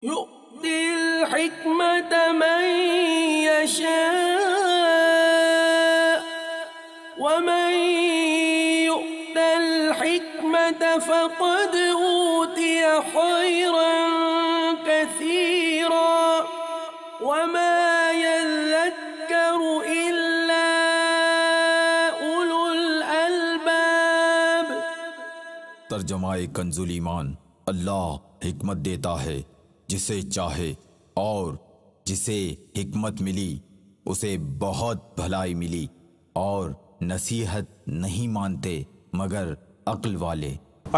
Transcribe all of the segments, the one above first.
يؤتي الحكمة من يشاء ومن يؤت الحكمة فقد أوتي خيرا كثيرا وما يذكر إلا أولو الألباب۔ ترجمہ کنز الایمان۔ اللہ حکمت دیتا ہے جسے چاہے، اور جسے حکمت ملی اسے بہت بھلائی ملی، اور نصیحت نہیں مانتے مگر عقل والے۔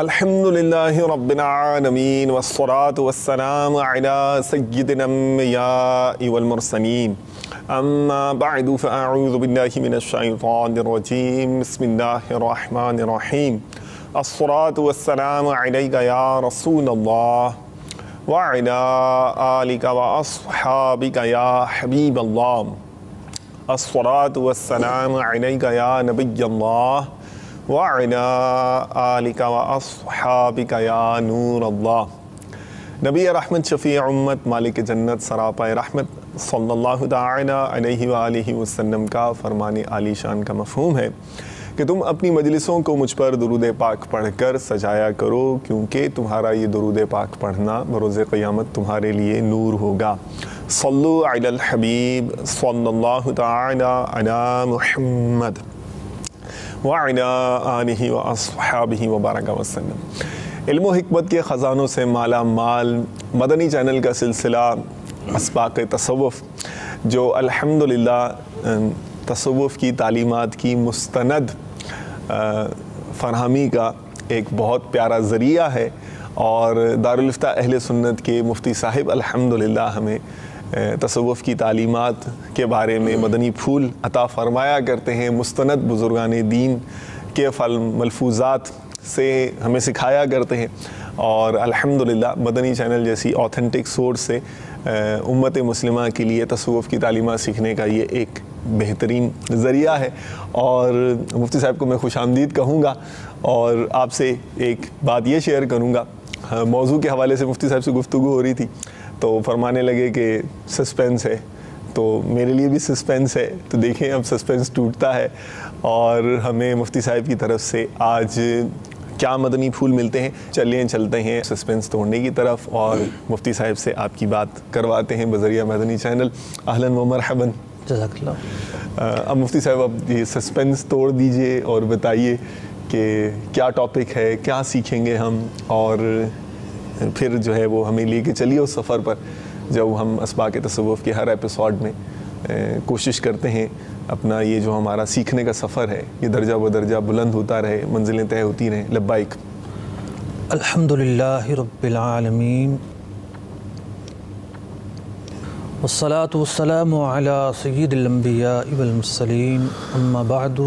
الحمدللہ رب العالمین والصلاة والسلام علی سید الانبیاء والمرسلین، اما بعد فاعوذ باللہ من الشیطان الرجیم، بسم اللہ الرحمن الرحیم۔ الصلاة والسلام علیک یا رسول اللہ وعلی آلک واصحابک یا حبیب اللہ۔ الصلاة والسلام علیک یا نبی اللہ وعلی آلک واصحابک یا نور اللہ۔ نبی رحمت، شفیع امت، مالک جنت، سراپائے رحمت صلی اللہ تعالی علیہ وآلہ وسلم کا فرمان عالی شان کا مفہوم ہے کہ تم اپنی مجلسوں کو مجھ پر درود پاک پڑھ کر سجایا کرو، کیونکہ تمہارا یہ درود پاک پڑھنا بروز قیامت تمہارے لیے نور ہوگا۔ صلو علی الحبیب صلی اللہ تعالی علی محمد وعلی آلہ واصحابہ وبارک وسلم۔ علم و حکمت کے خزانوں سے مالا مال مدنی چینل کا سلسلہ اسباق تصوف، جو الحمدللہ تصوف کی تعلیمات کی مستند فراہمی کا ایک بہت پیارا ذریعہ ہے، اور دارالفتہ اہل سنت کے مفتی صاحب الحمدللہ ہمیں تصوف کی تعلیمات کے بارے میں مدنی پھول عطا فرمایا کرتے ہیں، مستند بزرگان دین کے ملفوظات سے ہمیں سکھایا کرتے ہیں، اور الحمدللہ مدنی چینل جیسی آتھینٹک سورس سے امت مسلمہ کے لیے تصوف کی تعلیمات سیکھنے کا یہ ایک بہترین ذریعہ ہے۔ اور مفتی صاحب کو میں خوش آمدید کہوں گا، اور آپ سے ایک بات یہ شیئر کروں گا۔ موضوع کے حوالے سے مفتی صاحب سے گفتگو ہو رہی تھی تو فرمانے لگے کہ سسپینس ہے، تو میرے لیے بھی سسپینس ہے، تو دیکھیں اب سسپینس ٹوٹتا ہے، اور ہمیں مفتی صاحب کی طرف سے آج کیا مدنی پھول ملتے ہیں۔ چلتے ہیں سسپینس توڑنے کی طرف، اور مفتی صاحب سے آپ کی بات کرواتے ہیں بذریعہ مدنی چینل۔ اہلاً و مرحباً۔ جزاک اللہ۔ اب مفتی صاحب اب یہ سسپینس توڑ دیجئے اور بتائیے کہ کیا ٹاپک ہے، کیا سیکھیں گے ہم، اور پھر جو ہے وہ ہمیں لے کے چلیے اس سفر پر جب ہم اسباق تصوف کے ہر ایپیسوڈ میں کوشش کرتے ہیں اپنا یہ جو ہمارا سیکھنے کا سفر ہے یہ درجہ بدرجہ بلند ہوتا رہے، منزلیں طے ہوتی رہیں۔ لبائک۔ الحمدللہ رب العالمین والصلاة والسلام علی سید الانبیاء والمرسلین، اما بعد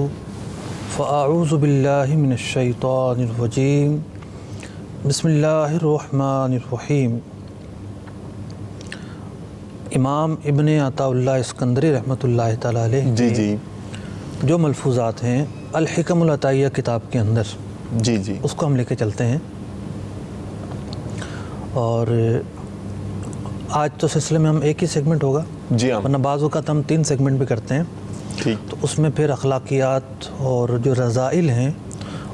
فاعوذ باللہ من الشیطان الرجیم، بسم اللہ الرحمن الرحیم۔ امام ابن عطا اللہ اسکندری رحمۃ اللہ تعالیٰ علیہ جی جو ملفوظات ہیں الحکم العطائیہ کتاب کے اندر، جی اس کو ہم لے کے چلتے ہیں، اور آج تو سلسلے میں ہم ایک ہی سیگمنٹ ہوگا، جی ہاں، ورنہ بعض اوقات ہم 3 سیگمنٹ بھی کرتے ہیں، ٹھیک، تو اس میں پھر اخلاقیات اور جو رذائل ہیں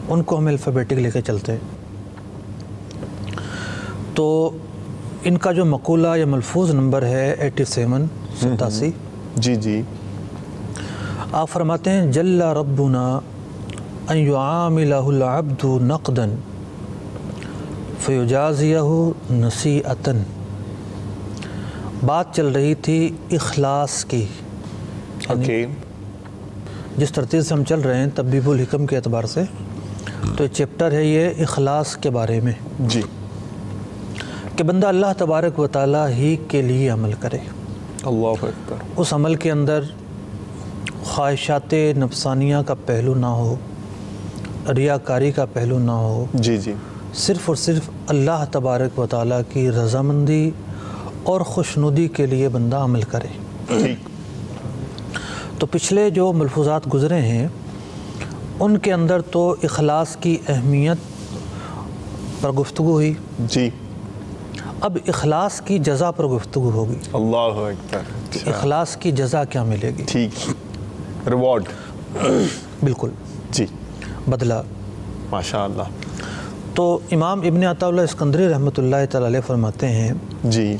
ان کو ہم الفابیٹک لے کے چلتے ہیں۔ تو ان کا جو مقولہ یا ملفوظ نمبر ہے 87 جی آپ فرماتے ہیں جل ربنا ان یعاملہ العبد نقدا فیجازیہ نصیعتا۔ بات چل رہی تھی اخلاص کی، اوکے، جس ترتیب سے ہم چل رہے ہیں تبیب الحکم کے اعتبار سے، تو چیپٹر ہے یہ اخلاص کے بارے میں، جی، کہ بندہ اللہ تبارک و تعالیٰ ہی کے لیے عمل کرے، اللہ اکبر، اس عمل کے اندر خواہشات نفسانیہ کا پہلو نہ ہو، ریاکاری کا پہلو نہ ہو، جی صرف اور صرف اللہ تبارک و تعالیٰ کی رضامندی اور خوشنودی کے لیے بندہ عمل کرے۔ ٹھیک، تو پچھلے جو ملفوظات گزرے ہیں ان کے اندر تو اخلاص کی اہمیت پر گفتگو ہوئی، جی، اب اخلاص کی جزا پر گفتگو ہوگی. اللہ اکبر. اخلاص کی جزا کیا ملے گی؟ ٹھیک، ریوارڈ. بالکل جی، بدلہ. ماشاء اللہ. تو امام ابن عطا اللہ اسکندری رحمۃ اللہ تعالی علیہ فرماتے ہیں جی،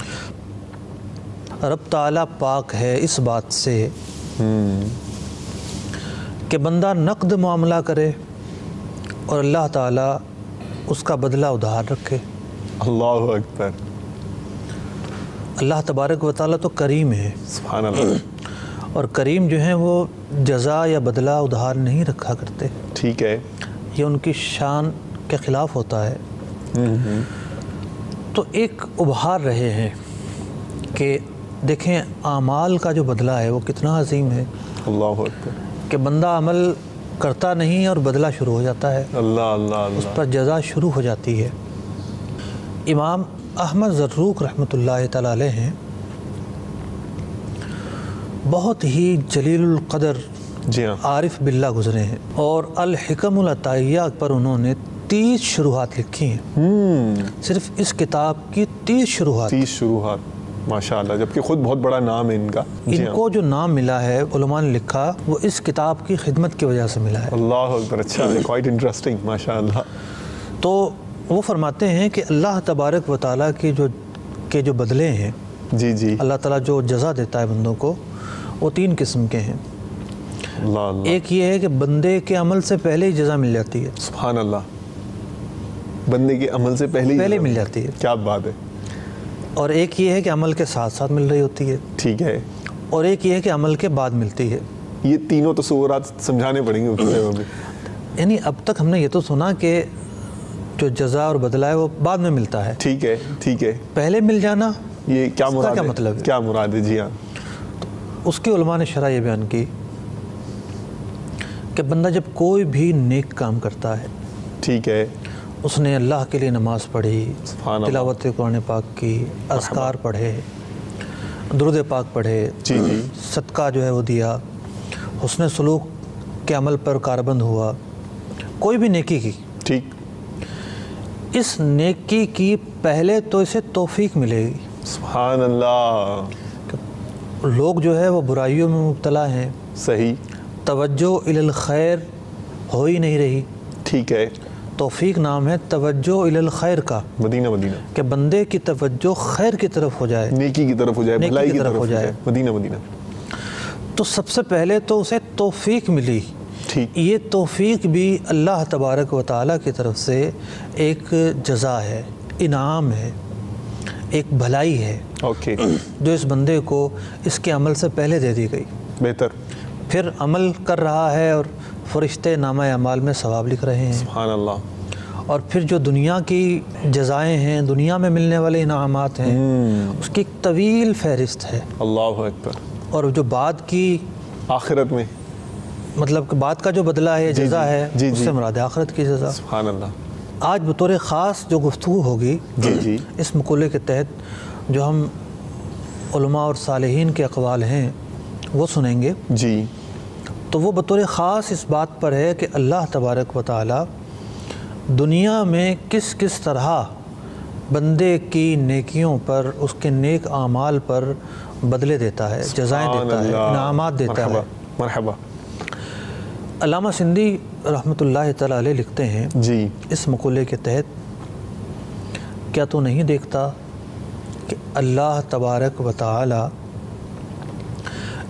رب تعالیٰ پاک ہے اس بات سے کہ بندہ نقد معاملہ کرے اور اللہ تعالیٰ اس کا بدلہ ادھار رکھے. اللہ اکبر. اللہ تبارک و تعالیٰ تو کریم ہے، سبحان اللہ. اور کریم جو ہیں وہ جزا یا بدلہ ادھار نہیں رکھا کرتے. ٹھیک ہے. یہ ان کی شان کے خلاف ہوتا ہے. تو ایک ابھار رہے ہیں کہ دیکھیں اعمال کا جو بدلہ ہے وہ کتنا عظیم ہے. اللہ اکبر. کہ بندہ عمل کرتا نہیں اور بدلہ شروع ہو جاتا ہے، اللہ اللہ اس اللہ. پر جزا شروع ہو جاتی ہے. امام احمد زروق رحمۃ اللہ تعالی علیہ ہیں، بہت ہی جلیل القدر جی ہاں. عارف باللہ گزرے ہیں، اور الحکم العطائیہ پر انہوں نے 30 شروحات لکھی ہیں. صرف اس کتاب کی 30 شروحات. 30 شروحات. ماشاء اللہ. جبکہ خود بہت بڑا نام ہے ان کا. ان کو جو نام ملا ہے علماء نے لکھا وہ اس کتاب کی خدمت کی وجہ سے ملا ہے. اللہ اکبر. اچھا، کوائٹ انٹرسٹنگ. ماشاء اللہ. تو وہ فرماتے ہیں کہ اللہ تبارک و تعالیٰ کے جو بدلے ہیں، جی جی. اللہ تعالیٰ جو جزا دیتا ہے بندوں کو، وہ 3 قسم کے ہیں. اللہ اللہ. ایک یہ ہے کہ بندے کے عمل سے پہلے ہی جزا مل جاتی ہے. سبحان اللہ. بندے کے عمل سے پہلے مل جاتی ہے. کیا بات ہے. اور ایک یہ ہے کہ عمل کے ساتھ ساتھ مل رہی ہوتی ہے. ٹھیک ہے. اور ایک یہ ہے کہ عمل کے بعد ملتی ہے. یہ تینوں تصورات سمجھانے پڑیں گے. یعنی اب تک ہم نے یہ تو سنا کہ جو جزا اور بدلہ ہے وہ بعد میں ملتا ہے. ٹھیک ہے. ٹھیک ہے. پہلے مل جانا یہ کیا اس کا مراد کیا ہے؟ مطلب ہے؟ کیا مراد ہے؟ جی ہاں. اس کی علماء نے شرح یہ بیان کی کہ بندہ جب کوئی بھی نیک کام کرتا ہے، ٹھیک ہے، اس نے اللہ کے لیے نماز پڑھی، سبحان اللہ. تلاوت قرآن پاک کی، اذکار پڑھے، درود پاک پڑھے، جی جی. صدقہ جو ہے وہ دیا، حسن سلوک کے عمل پر کاربند ہوا، کوئی بھی نیکی کی، ٹھیک. اس نیکی کی پہلے تو اسے توفیق ملے گی. سبحان اللہ. لوگ جو ہے وہ برائیوں میں مبتلا ہیں، صحیح. توجہ الی الخیر ہو ہی نہیں رہی. ٹھیک ہے. توفیق نام ہے توجہ الی الخیر کا، مدینہ مدینہ. کہ بندے کی توجہ خیر کی طرف ہو جائے، نیکی کی طرف ہو جائے، نیکی بھلائی کی کی طرف طرف ہو ہو جائے. جائے. مدینہ مدینہ. تو سب سے پہلے تو اسے توفیق ملی. ٹھیک. یہ توفیق بھی اللہ تبارک و تعالیٰ کی طرف سے ایک جزا ہے، انعام ہے، ایک بھلائی ہے اوکے. جو اس بندے کو اس کے عمل سے پہلے دے دی گئی. بہتر. پھر عمل کر رہا ہے اور فرشتے نامہ اعمال میں ثواب لکھ رہے ہیں. سبحان اللہ. اور پھر جو دنیا کی جزائیں ہیں، دنیا میں ملنے والے انعامات ہیں، اس کی ایک طویل فہرست ہے. اللہ اکبر. اور جو بعد کی آخرت میں، مطلب کہ بعد کا جو بدلہ ہے، جی جزا جی. ہے، جی اس جی. سے مراد ہے آخرت کی جزا. سبحان اللہ. آج بطور خاص جو گفتگو ہوگی جی جی. اس مقولے کے تحت جو ہم علماء اور صالحین کے اقوال ہیں وہ سنیں گے. جی. تو وہ بطور خاص اس بات پر ہے کہ اللہ تبارک و تعالی دنیا میں کس کس طرح بندے کی نیکیوں پر، اس کے نیک اعمال پر بدلے دیتا ہے، جزائیں دیتا ہے، انعامات دیتا ہے. مرحبا. علامہ سندھی رحمۃ اللہ تعالی علیہ لکھتے ہیں جی. اس مقولے کے تحت، کیا تو نہیں دیکھتا کہ اللہ تبارک و تعالی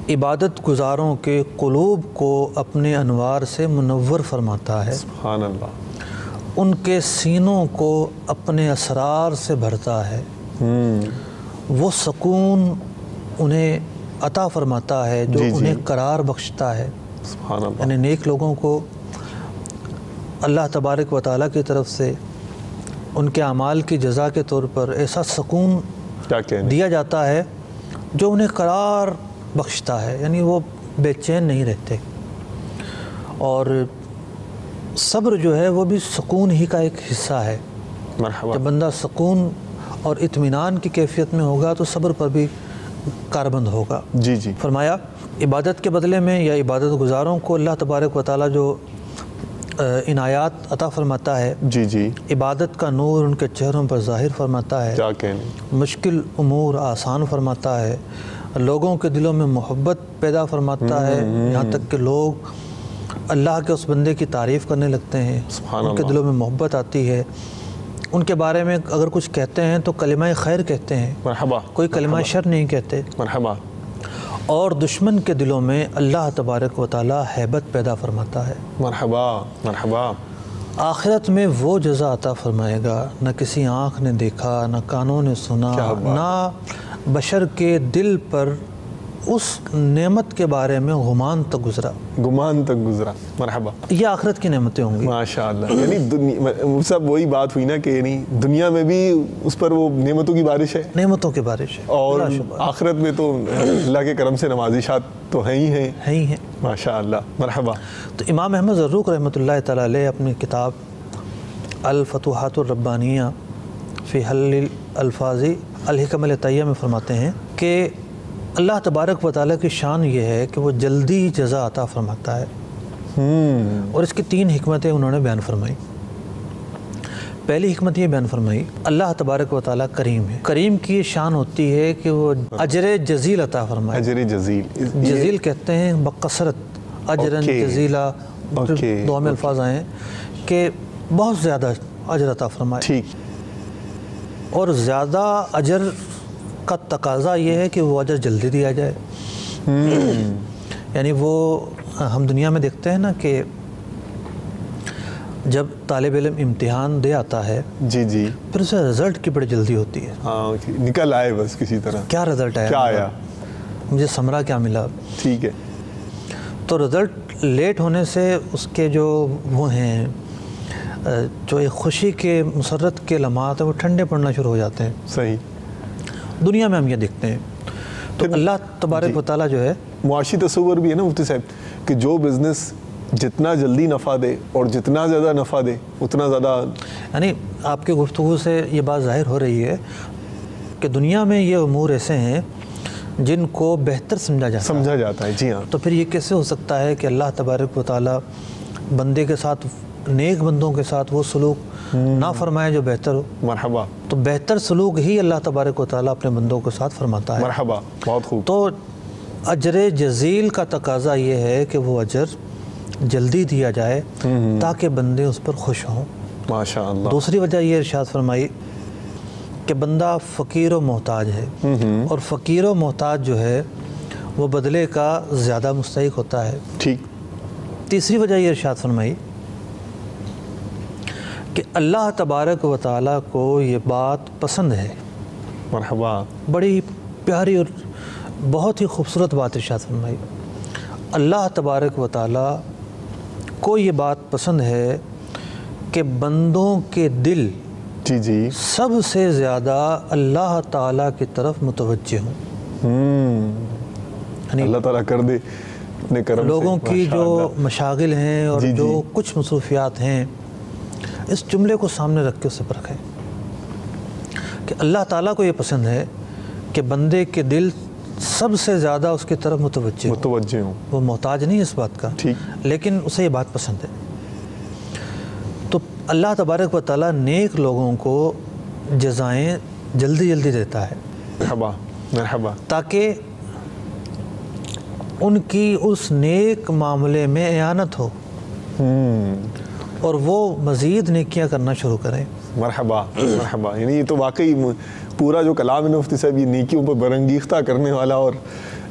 عبادت گزاروں کے قلوب کو اپنے انوار سے منور فرماتا ہے، سبحان اللہ. ان کے سینوں کو اپنے اسرار سے بھرتا ہے، وہ سکون انہیں عطا فرماتا ہے جو جی جی. انہیں قرار بخشتا ہے. سبحان اللہ. یعنی نیک لوگوں کو اللہ تبارک و تعالیٰ کی طرف سے ان کے اعمال کی جزا کے طور پر ایسا سکون کیا کہنے. دیا جاتا ہے جو انہیں قرار بخشتا ہے، یعنی وہ بے چین نہیں رہتے. اور صبر جو ہے وہ بھی سکون ہی کا ایک حصہ ہے. مرحبا. جب بندہ سکون اور اطمینان کی کیفیت میں ہوگا تو صبر پر بھی کاربند ہوگا. جی جی. فرمایا عبادت کے بدلے میں یا عبادت گزاروں کو اللہ تبارک و تعالیٰ جو عنایات عطا فرماتا ہے، جی جی، عبادت کا نور ان کے چہروں پر ظاہر فرماتا ہے، کیا کہنے، مشکل امور آسان فرماتا ہے، لوگوں کے دلوں میں محبت پیدا فرماتا ہے، یہاں تک کہ لوگ اللہ کے اس بندے کی تعریف کرنے لگتے ہیں، سبحان ان کے اللہ، دلوں میں محبت آتی ہے، ان کے بارے میں اگر کچھ کہتے ہیں تو کلمہ خیر کہتے ہیں، مرحبا، کوئی کلمہ شر نہیں کہتے، مرحبا، اور دشمن کے دلوں میں اللہ تبارک و تعالی ہیبت پیدا فرماتا ہے۔ مرحبا، مرحبا، آخرت میں وہ جزا عطا فرمائے گا نہ کسی آنکھ نے دیکھا، نہ کانوں نے سنا، کیا بات، نہ بشر کے دل پر اس نعمت کے بارے میں گمان تک گزرا، گمان تک گزرا، مرحبا، یہ آخرت کی نعمتیں ہوں گی۔ ماشاءاللہ، یعنی سب وہی بات ہوئی نا کہ یعنی دنیا میں بھی اس پر وہ نعمتوں کی بارش ہے، نعمتوں کی بارش ہے، اور بلا شبہ آخرت میں تو اللہ کے کرم سے نوازشات تو ہیں ہی ہیں، ہے ہی ہیں۔ ماشاءاللہ، مرحبا، تو امام احمد زروق رحمۃ اللہ تعالیٰ علیہ اپنی کتاب الفتوحات الربانیہ فی حل الفاظ الحکم العطیہ میں فرماتے ہیں کہ اللہ تبارک و تعالیٰ کی شان یہ ہے کہ وہ جلدی جزا عطا فرماتا ہے، اور اس کی 3 حکمتیں انہوں نے بیان فرمائی۔ پہلی حکمت یہ بیان فرمائی، اللہ تبارک و تعالیٰ کریم ہے، کریم کی یہ شان ہوتی ہے کہ وہ اجر جزیل عطا فرمائے، اجر جزیل، جزیل کہتے ہیں بکثرت، اجرن جزیلا، دو میں الفاظ آئے ہیں کہ بہت زیادہ اجر عطا فرمائے، ٹھیک، اور زیادہ اجر کا تقاضا یہ ہے کہ وہ اجر جلدی دیا جائے۔ یعنی وہ ہم دنیا میں دیکھتے ہیں نا کہ جب طالب علم امتحان دے آتا ہے جی جی، پھر اسے رزلٹ کی بڑی جلدی ہوتی ہے، ہاں نکل آئے بس کسی طرح، کیا رزلٹ آیا، کیا آیا، مجھے ثمرہ کیا ملا۔ ٹھیک ہے، تو رزلٹ لیٹ ہونے سے اس کے جو وہ ہیں جو ایک خوشی کے مسرت کے لمحات ہیں وہ ٹھنڈے پڑنا شروع ہو جاتے ہیں، صحیح، دنیا میں ہم یہ دیکھتے ہیں۔ تو اللہ تبارک و تعالیٰ جو ہے، معاشی تصور بھی ہے نا مفتی صاحب کہ جو بزنس جتنا جلدی نفع دے اور جتنا زیادہ نفع دے اتنا زیادہ، یعنی آپ کی گفتگو سے یہ بات ظاہر ہو رہی ہے کہ دنیا میں یہ امور ایسے ہیں جن کو بہتر سمجھا جاتا ہے۔ جی ہاں، تو پھر یہ کیسے ہو سکتا ہے کہ اللہ تبارک و تعالیٰ بندے کے ساتھ، نیک بندوں کے ساتھ وہ سلوک نہ فرمائے جو بہتر ہو؟ مرحبا، تو بہتر سلوک ہی اللہ تبارک و تعالیٰ اپنے بندوں کے ساتھ فرماتا ہے۔ مرحبا، بہت خوب، تو اجر جزیل کا تقاضا یہ ہے کہ وہ اجر جلدی دیا جائے تاکہ بندے اس پر خوش ہوں۔ ماشاءاللہ، دوسری وجہ یہ ارشاد فرمائی کہ بندہ فقیر و محتاج ہے، اور فقیر و محتاج جو ہے وہ بدلے کا زیادہ مستحق ہوتا ہے۔ ٹھیک، تیسری وجہ یہ ارشاد فرمائی کہ اللہ تبارک و تعالیٰ کو یہ بات پسند ہے، مرحبا، بڑی پیاری اور بہت ہی خوبصورت بات ارشاد فرمائی، اللہ تبارک و تعالیٰ کو یہ بات پسند ہے کہ بندوں کے دل جی جی، سب سے زیادہ اللہ تعالیٰ کی طرف متوجہ ہوں۔ یعنی اللہ تعالیٰ کر دے اپنے کرم سے، لوگوں کی جو ماشاءاللہ، مشاغل ہیں اور جی جی، جو کچھ مصروفیات ہیں، اس جملے کو سامنے رکھ کے اسے پرکھیں کہ اللہ تعالیٰ کو یہ پسند ہے کہ بندے کے دل سب سے زیادہ اس کی طرف متوجہ ہوں، وہ محتاج نہیں اس بات کا، ٹھیک، لیکن اسے یہ بات پسند ہے۔ تو اللہ تبارک و تعالیٰ نیک لوگوں کو جزائیں جلدی جلدی دیتا ہے مرحبا، مرحبا، تاکہ ان کی اس نیک معاملے میں اعانت ہو اور وہ مزید نیکیاں کرنا شروع کریں۔ مرحبا، مرحبا، یعنی یہ تو واقعی پورا جو کلام ہے مفتی صاحب یہ نیکیوں پر برانگیختہ کرنے والا اور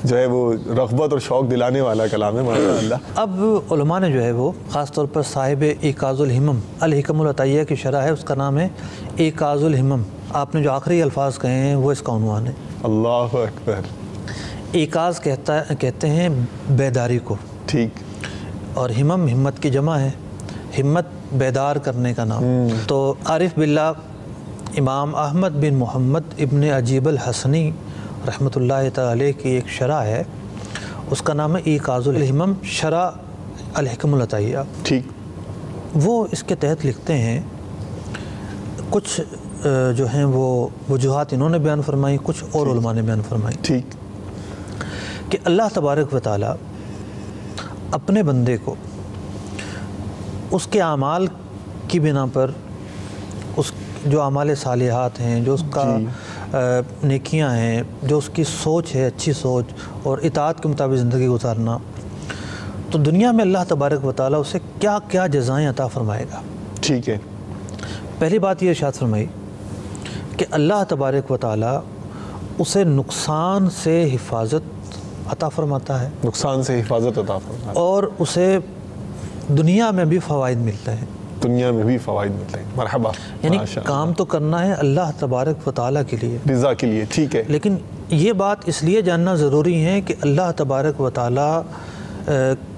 جو ہے وہ رغبت اور شوق دلانے والا کلام ہے، ماشاءاللہ۔ اب علماء نے جو ہے وہ خاص طور پر صاحب ایقاظ الہمم الحکم العطیہ کی شرح ہے، اس کا نام ہے ایقاظ الہمم، آپ نے جو آخری الفاظ کہے ہیں وہ اس کا عنوان ہے۔ اللہ اکبر، ایقاظ کہتے ہیں بیداری کو، ٹھیک، اور ہمم ہمت کی جمع ہے، ہمت بیدار کرنے کا نام۔ تو عارف باللہ امام احمد بن محمد ابن عجیب الحسنی رحمۃ اللہ تعالی علیہ کی ایک شرح ہے، اس کا نام ہے ایقاظ الہمم شرح الحکم العطیہ۔ ٹھیک، وہ اس کے تحت لکھتے ہیں، کچھ جو ہیں وہ وجوہات انہوں نے بیان فرمائی، کچھ اور علماء نے بیان فرمائی، ٹھیک، کہ اللہ تبارک و تعالیٰ اپنے بندے کو اس کے اعمال کی بنا پر، اس جو اعمال صالحات ہیں، جو اس کا نیکیاں ہیں، جو اس کی سوچ ہے اچھی سوچ اور اطاعت کے مطابق زندگی گزارنا، تو دنیا میں اللہ تبارک و تعالیٰ اسے کیا کیا جزائیں عطا فرمائے گا۔ ٹھیک ہے، پہلی بات یہ ارشاد فرمائی کہ اللہ تبارک و تعالیٰ اسے نقصان سے حفاظت عطا فرماتا ہے، نقصان سے حفاظت عطا فرماتا ہے، اور اسے دنیا میں بھی فوائد ملتے ہیں، دنیا میں بھی فوائد ملتے ہیں۔ مرحبا، یعنی ماشاء کام تو کرنا ہے اللہ تبارک و تعالیٰ کے لیے، اللہ، رضا کے لیے، ٹھیک ہے، لیکن یہ بات اس لیے جاننا ضروری ہے کہ اللہ تبارک و تعالیٰ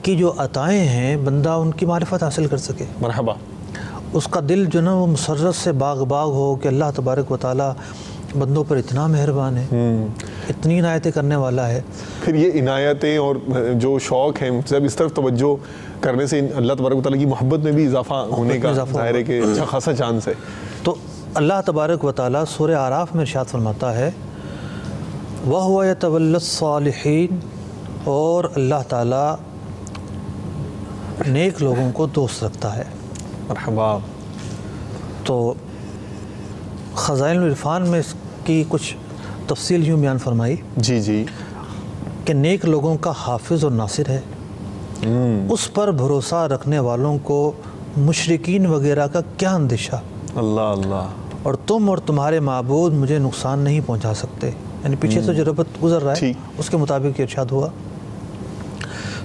کی جو عطائیں ہیں بندہ ان کی معرفت حاصل کر سکے، مرحبا، اس کا دل جو نا وہ مسرت سے باغ باغ ہو کہ اللہ تبارک و تعالیٰ بندوں پر اتنا مہربان ہے، اتنی عنایتیں کرنے والا ہے۔ پھر یہ عنایتیں اور جو شوق ہیں جب اس طرف توجہ کرنے سے اللہ تبارک و تعالیٰ کی محبت میں بھی اضافہ ہونے کا ظاہر ہے کہ اچھا خاصا چانس ہے۔ تو اللہ تبارک و تعالیٰ سورہ اعراف میں ارشاد فرماتا ہے وَهُوَ يَتَوَلَّى الصَّالِحِينَ، اور اللہ تعالیٰ نیک لوگوں کو دوست رکھتا ہے۔ مرحبا، تو خزائن العرفان میں اس کی کچھ تفصیل یوں بیان فرمائی جی جی، کہ نیک لوگوں کا حافظ اور ناصر ہے، اس پر بھروسہ رکھنے والوں کو مشرکین وغیرہ کا کیا اندیشہ، اللہ اللہ، اور تم اور تمہارے معبود مجھے نقصان نہیں پہنچا سکتے، یعنی پیچھے سے جو ربط گزر رہا ہے اس کے مطابق یہ ارشاد ہوا۔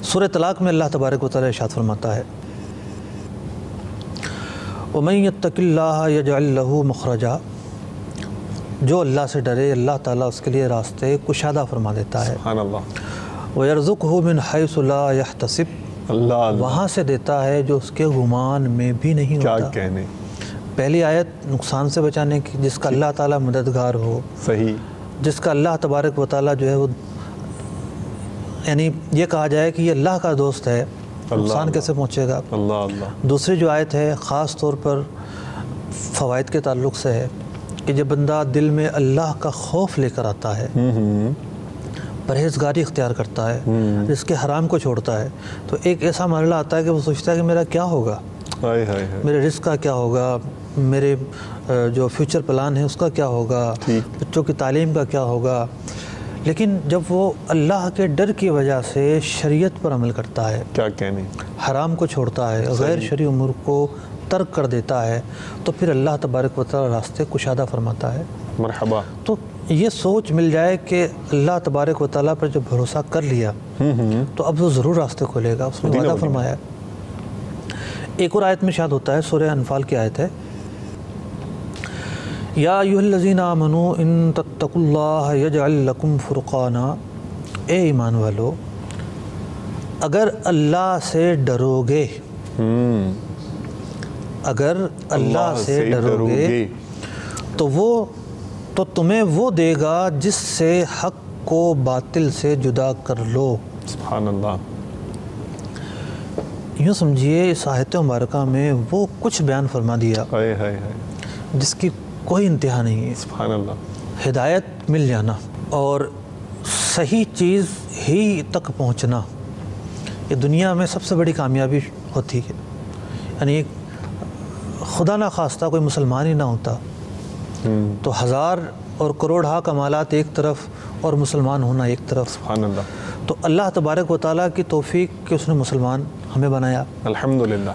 سورہ طلاق میں اللہ تبارک و تعالیٰ ارشاد فرماتا ہے وَمَن يَتَّقِ اللَّهَ يَجْعَل لَّهُ مَخْرَجًا، جو اللہ سے ڈرے اللہ تعالیٰ اس کے لیے راستے کشادہ فرما دیتا ہے، سبحان اللہ، وَيَرْزُقْهُ مِنْ حَيْثُ لَا يَحْتَسِبُ، اللہ اللہ، وہاں سے دیتا ہے جو اس کے گمان میں بھی نہیں کیا ہوتا۔ کہنے، پہلی آیت نقصان سے بچانے کی، جس کا اللہ تعالیٰ مددگار ہو، صحیح، جس کا اللہ تبارک و تعالیٰ جو ہے وہ یعنی یہ کہا جائے کہ یہ اللہ کا دوست ہے، نقصان کیسے پہنچے گا۔ اللہ اللہ، دوسری جو آیت ہے خاص طور پر فوائد کے تعلق سے ہے کہ جب بندہ دل میں اللہ کا خوف لے کر آتا ہے، پرہیزگاری اختیار کرتا ہے، رزق حرام کو چھوڑتا ہے، تو ایک ایسا مرحلہ آتا ہے کہ وہ سوچتا ہے کہ میرا کیا ہوگا، میرے رزق کا کیا ہوگا، میرے جو فیوچر پلان ہے اس کا کیا ہوگا، بچوں کی تعلیم کا کیا ہوگا۔ لیکن جب وہ اللہ کے ڈر کی وجہ سے شریعت پر عمل کرتا ہے، کیا کہنے، حرام کو چھوڑتا ہے، غیر شرعی امور کو ترک کر دیتا ہے، تو پھر اللہ تبارک و تعالیٰ راستے کشادہ فرماتا ہے۔ مرحبا، تو یہ سوچ مل جائے کہ اللہ تبارک و تعالیٰ پر جب بھروسہ کر لیا تو اب وہ ضرور راستے کھولے گا، اس نے وعدہ فرمایا ہے۔ ایک اور آیت میں ارشاد ہوتا ہے، سورہ انفال کی آیت ہے یا ایھا الذین آمنوا ان تتقوا اللہ یجعل لکم فرقانا، اے ایمان والو اگر اللہ سے ڈرو گے، اگر اللہ سے ڈرو گے تو تمہیں وہ دے گا جس سے حق کو باطل سے جدا کر لو۔ سبحان اللہ، یوں سمجھیے اس آیت مبارکہ میں وہ کچھ بیان فرما دیا جس کی کوئی انتہا نہیں ہے۔ سبحان اللہ، ہدایت مل جانا اور صحیح چیز ہی تک پہنچنا، یہ دنیا میں سب سے بڑی کامیابی ہوتی ہے۔ یعنی خدا نہ خواستہ کوئی مسلمان ہی نہ ہوتا تو ہزار اور کروڑ کمالات ایک طرف اور مسلمان ہونا ایک طرف۔ سبحان اللہ، تو اللہ تبارک و تعالیٰ کی توفیق کہ اس نے مسلمان ہمیں بنایا۔ الحمدللہ،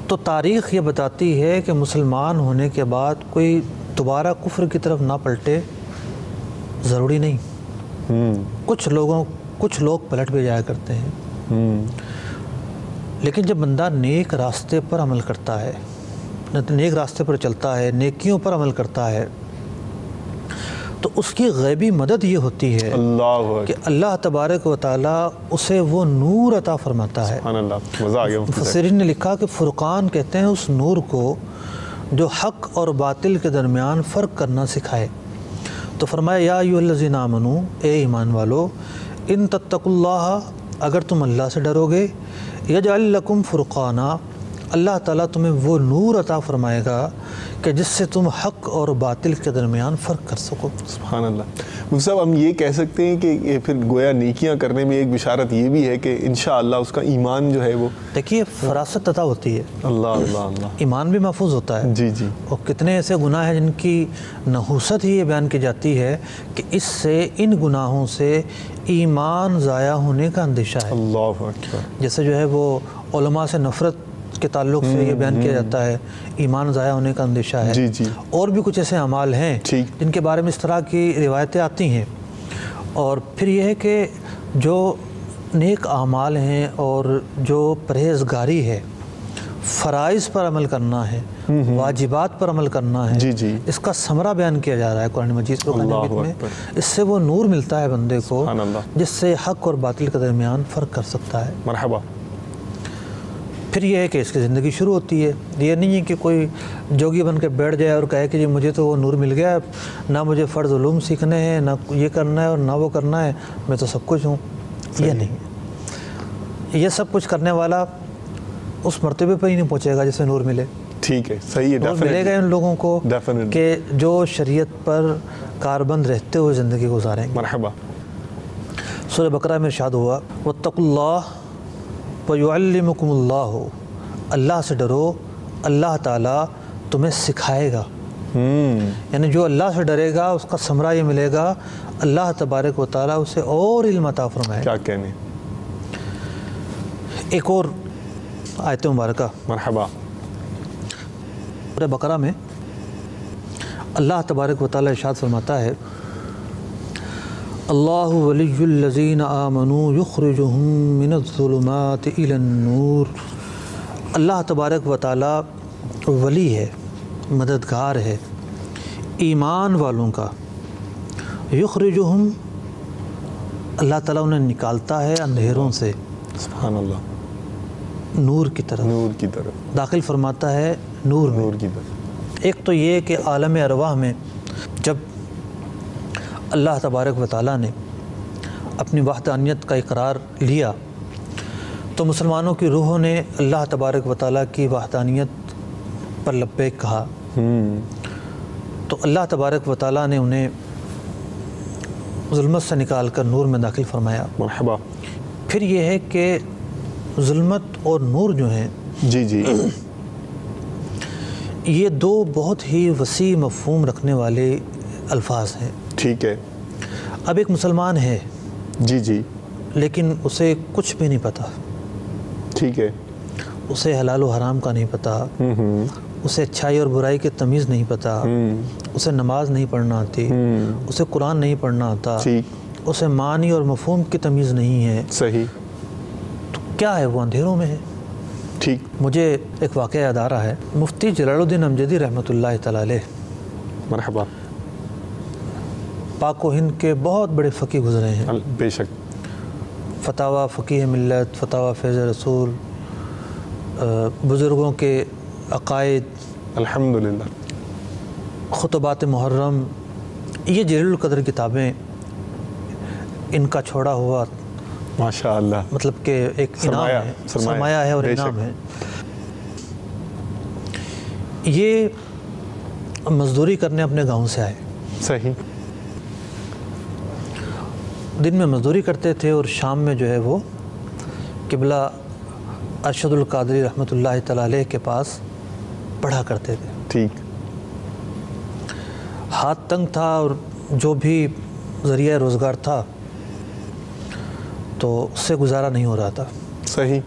تو تاریخ یہ بتاتی ہے کہ مسلمان ہونے کے بعد کوئی دوبارہ کفر کی طرف نہ پلٹے، ضروری نہیں، کچھ لوگ پلٹ بھی جایا کرتے ہیں، لیکن جب بندہ نیک راستے پر عمل کرتا ہے، نیک راستے پر چلتا ہے، نیکیوں پر عمل کرتا ہے، تو اس کی غیبی مدد یہ ہوتی ہے کہ اللہ تبارک و تعالیٰ اسے وہ نور عطا فرماتا ہے۔ سبحان اللہ، مزہ آ گیا۔ مفسرین نے لکھا کہ فرقان کہتے ہیں اس نور کو جو حق اور باطل کے درمیان فرق کرنا سکھائے۔ تو فرمایا یا ایھا الذین آمنوا، اے ایمان والو، ان تتقوا اللہ، اگر تم اللہ سے ڈرو گے، یجعل لکم فرقانا، اللہ تعالیٰ تمہیں وہ نور عطا فرمائے گا کہ جس سے تم حق اور باطل کے درمیان فرق کر سکو۔ سبحان اللہ۔ مفتی صاحب ہم یہ کہہ سکتے ہیں کہ یہ پھر گویا نیکیاں کرنے میں ایک بشارت یہ بھی ہے کہ انشاءاللہ اس کا ایمان جو ہے وہ، دیکھیے فراست عطا ہوتی ہے، اللہ اللہ اللہ، ایمان بھی محفوظ ہوتا ہے۔ جی جی، اور کتنے ایسے گناہ ہیں جن کی نحوست ہی یہ بیان کی جاتی ہے کہ اس سے، ان گناہوں سے ایمان ضائع ہونے کا اندیشہ ہے۔ اللہ اکبر۔ جیسے جو ہے وہ علماء سے نفرت کے تعلق سے یہ بیان کیا جاتا ہے، ایمان ضائع ہونے کا اندیشہ ہے۔ جی جی، اور بھی کچھ ایسے اعمال ہیں ٹھیک، جن کے بارے میں اس طرح کی روایتیں آتی ہیں۔ اور پھر یہ ہے کہ جو نیک اعمال ہیں اور جو پرہیزگاری ہے، فرائض پر عمل کرنا ہے، واجبات پر عمل کرنا ہے، جی جی، اس کا ثمرہ بیان کیا جا رہا ہے قرآن مجید میں۔ اس سے وہ نور ملتا ہے بندے کو سبحان اللہ، جس سے حق اور باطل کے درمیان فرق کر سکتا ہے۔ مرحبا۔ پھر یہ ہے کہ اس کی زندگی شروع ہوتی ہے۔ یہ نہیں ہے کہ کوئی جوگی بن کے بیٹھ جائے اور کہے کہ جی مجھے تو وہ نور مل گیا، نہ مجھے فرض علوم سیکھنے ہیں، نہ یہ کرنا ہے اور نہ وہ کرنا ہے، میں تو سب کچھ ہوں۔ یہ نہیں ہے۔ یہ سب کچھ کرنے والا اس مرتبے پہ ہی نہیں پہنچے گا جسے نور ملے۔ ٹھیک ہے، صحیح ہے، نور ملے گا ان لوگوں کو کہ جو شریعت پر کاربند رہتے ہوئے زندگی گزاریں گے۔ مرحبا۔ سورہ بقرہ میں ارشاد ہوا واتقوا اللہ وَيُعَلِّمُكُمُ اللَّهُ، اللہ سے ڈرو، اللہ تعالیٰ تمہیں سکھائے گا۔ یعنی جو اللہ سے ڈرے گا اس کا ثمرہ یہ ملے گا، اللہ تبارک و تعالیٰ اسے اور علم عطا فرمائے۔ کیا کہنے۔ ایک اور آیت مبارکہ مرحبا۔ سورہ بقرہ میں اللہ تبارک و تعالیٰ ارشاد فرماتا ہے اللہ ولی الذین آمنوا یخرجہم من الظلمات الی النور، اللہ تبارک و تعالیٰ ولی ہے، مددگار ہے ایمان والوں کا۔ یخرجہم، اللہ تعالیٰ انہیں نکالتا ہے اندھیروں سے، سبحان اللہ، نور کی طرف، نور کی طرف داخل فرماتا ہے نور میں۔ نور کی طرف۔ ایک تو یہ کہ عالم ارواح میں جب اللہ تبارک و تعالیٰ نے اپنی وحدانیت کا اقرار لیا تو مسلمانوں کی روحوں نے اللہ تبارک و تعالیٰ کی وحدانیت پر لبیک کہا، تو اللہ تبارک و تعالیٰ نے انہیں ظلمت سے نکال کر نور میں داخل فرمایا۔ مرحبا۔ پھر یہ ہے کہ ظلمت اور نور جو ہیں، جی جی، یہ دو بہت ہی وسیع مفہوم رکھنے والے الفاظ ہیں۔ ٹھیک ہے۔ اب ایک مسلمان ہے جی جی، لیکن اسے کچھ بھی نہیں پتہ، ٹھیک ہے، اسے حلال و حرام کا نہیں پتہ، اسے اچھائی اور برائی کی تمیز نہیں پتہ، اسے نماز نہیں پڑھنا آتی، اسے قرآن نہیں پڑھنا آتا، ٹھیک، اسے معنی اور مفہوم کی تمیز نہیں ہے، صحیح، تو کیا ہے وہ اندھیروں میں ہے۔ ٹھیک۔ مجھے ایک واقعہ یاد آ رہا ہے، مفتی جلال الدین امجدی رحمۃ اللہ تعالیٰ علیہ، مرحبا، پاک و ہند کے بہت بڑے فقی گزرے ہیں، بے شک، فتاوی فقیہ ملت، فتاوی فیض رسول، بزرگوں کے عقائد، الحمدللہ، خطبات محرم، یہ جلیل القدر کتابیں ان کا چھوڑا ہوا ماشاء اللہ، مطلب کہ ایک انعام ہے، سرمایہ ہے اور انعام ہے۔ یہ مزدوری کرنے اپنے گاؤں سے آئے، صحیح، دن میں مزدوری کرتے تھے اور شام میں جو ہے وہ قبلہ ارشد القادری رحمۃ اللہ تعالیٰ علیہ کے پاس پڑھا کرتے تھے۔ ٹھیک، ہاتھ تنگ تھا اور جو بھی ذریعہ روزگار تھا تو اس سے گزارا نہیں ہو رہا تھا۔ صحیح،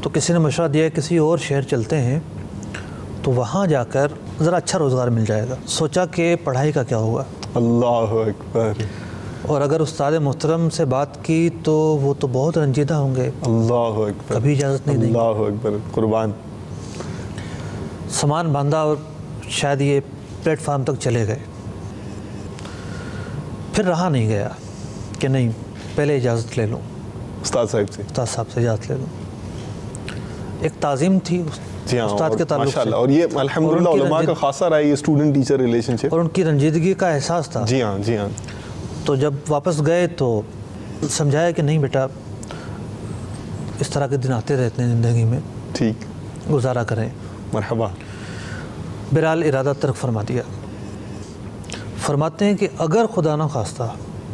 تو کسی نے مشورہ دیا کسی اور شہر چلتے ہیں تو وہاں جا کر ذرا اچھا روزگار مل جائے گا۔ سوچا کہ پڑھائی کا کیا ہوگا، اللہ اکبر، اور اگر استاد محترم سے بات کی تو وہ تو بہت رنجیدہ ہوں گے، اللہ اکبر، کبھی اجازت نہیں دیں گے۔ اللہ اکبر، قربان۔ سامان باندھا اور شاید یہ پلیٹ فارم تک چلے گئے، پھر رہا نہیں گیا کہ نہیں پہلے اجازت لے لوں، استاد صاحب سے، استاد صاحب سے اجازت لے لوں۔ ایک تعظیم تھی جی ہاں، استاد کے تعلق ماشاء سے، اللہ، اور یہ الحمدللہ علماء کا خاصا رہا ہے یہ اسٹوڈنٹ ٹیچر ریلیشن شپ، اور ان کی رنجیدگی کا احساس تھا۔ جی ہاں، جی ہاں، تو جب واپس گئے تو سمجھایا کہ نہیں بیٹا، اس طرح کے دن آتے رہتے ہیں زندگی میں، ٹھیک گزارا کریں. مرحبا. بہرحال ارادہ ترک فرما دیا. فرماتے ہیں کہ اگر خدا نہ خواستہ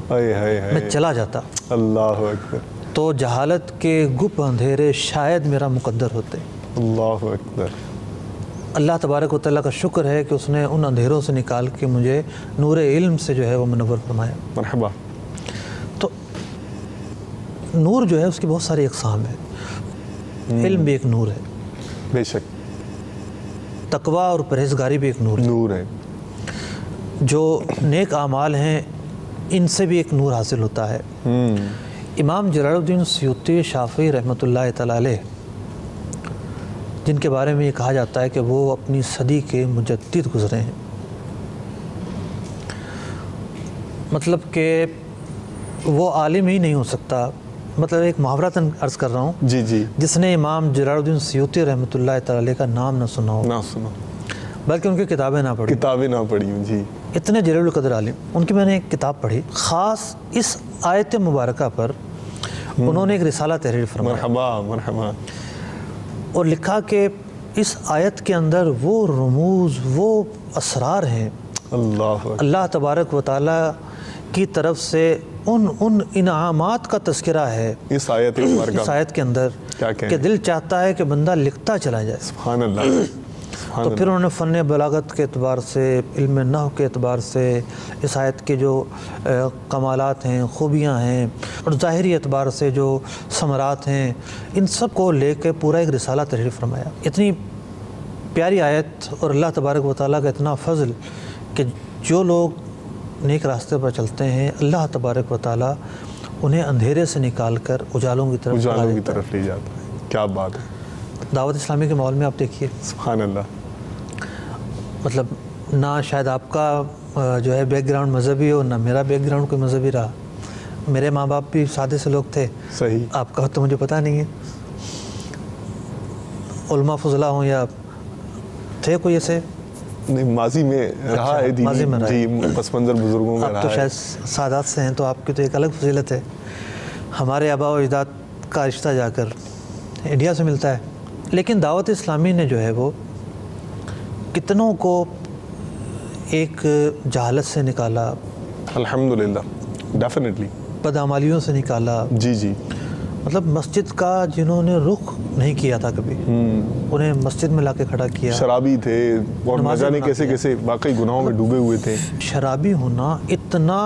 میں چلا جاتا اللہ اکبر تو جہالت کے گپ اندھیرے شاید میرا مقدر ہوتے. اللہ اکبر. اللہ تبارک و تعالیٰ کا شکر ہے کہ اس نے ان اندھیروں سے نکال کے مجھے نور علم سے جو ہے وہ منور فرمایا. مرحبا. تو نور جو ہے اس کی بہت ساری اقسام ہے. علم بھی ایک نور ہے, بے شک. تقوی اور پرہیزگاری بھی ایک نور ہے. جو نیک اعمال ہیں ان سے بھی ایک نور حاصل ہوتا ہے. امام جلال الدین سیوطی شافعی رحمۃ اللہ تعالیٰ علیہ, جن کے بارے میں یہ کہا جاتا ہے کہ وہ اپنی صدی کے مجدد گزرے ہیں, مطلب کہ وہ عالم ہی نہیں ہو سکتا, مطلب ایک محاورتاً عرض کر رہا ہوں, جی جی, جس نے امام جلال الدین سیوطی رحمۃ اللہ تعالیٰ علیہ کا نام نہ سنا ہو, بلکہ ان کی کتابیں نہ پڑھی ہوں. جی, اتنے جلیل القدر عالم. ان کی میں نے ایک کتاب پڑھی خاص اس آیت مبارکہ پر, انہوں نے ایک رسالہ تحریر فرمایا. مرحبا مرحبا. اور لکھا کہ اس آیت کے اندر وہ رموز, وہ اسرار ہیں اللہ تبارک و تعالیٰ کی طرف سے ان انعامات کا تذکرہ ہے اس آیت کے اندر کہ دل چاہتا ہے کہ بندہ لکھتا چلا جائے. سبحان اللہ. تو پھر انہوں نے فن بلاغت کے اعتبار سے, علم نحو کے اعتبار سے اس آیت کے جو کمالات ہیں, خوبیاں ہیں, اور ظاہری اعتبار سے جو ثمرات ہیں, ان سب کو لے کے پورا ایک رسالہ تحریر فرمایا. اتنی پیاری آیت اور اللہ تبارک و تعالیٰ کا اتنا فضل کہ جو لوگ نیک راستے پر چلتے ہیں اللہ تبارک و تعالیٰ انہیں اندھیرے سے نکال کر اجالوں کی طرف لے جاتا ہے. کیا بات ہے. دعوت اسلامی کے ماحول میں آپ دیکھیے, سبحان اللہ, مطلب نہ شاید آپ کا جو ہے بیک گراؤنڈ مذہبی ہو, نہ میرا بیک گراؤنڈ کوئی مذہبی رہا. میرے ماں باپ بھی سادے سے لوگ تھے. صحیح. آپ کا تو مجھے پتہ نہیں ہے. علماء فضلہ ہوں یا تھے کوئی ایسے؟ نہیں, ماضی میں رہا ہے. ماضی میں رہا ہے. جی, پس منظر بزرگوں میں رہا ہے. آپ تو شاید سادات سے ہیں, تو آپ کی تو ایک الگ فضیلت ہے. ہمارے آباء و اجداد کا رشتہ جا کر انڈیا سے ملتا ہے. لیکن دعوت اسلامی نے جو ہے وہ کتنوں کو ایک جہالت سے نکالا, الحمدللہ, ڈیفینیٹلی, بدعمالیوں سے نکالا. جی جی, مطلب مسجد کا جنہوں نے رخ نہیں کیا تھا کبھی, انہیں مسجد میں لا کے کھڑا کیا. شرابی تھے اور نہ جانے کیسے کیسے واقعی گناہوں میں ڈوبے ہوئے تھے. شرابی ہونا اتنا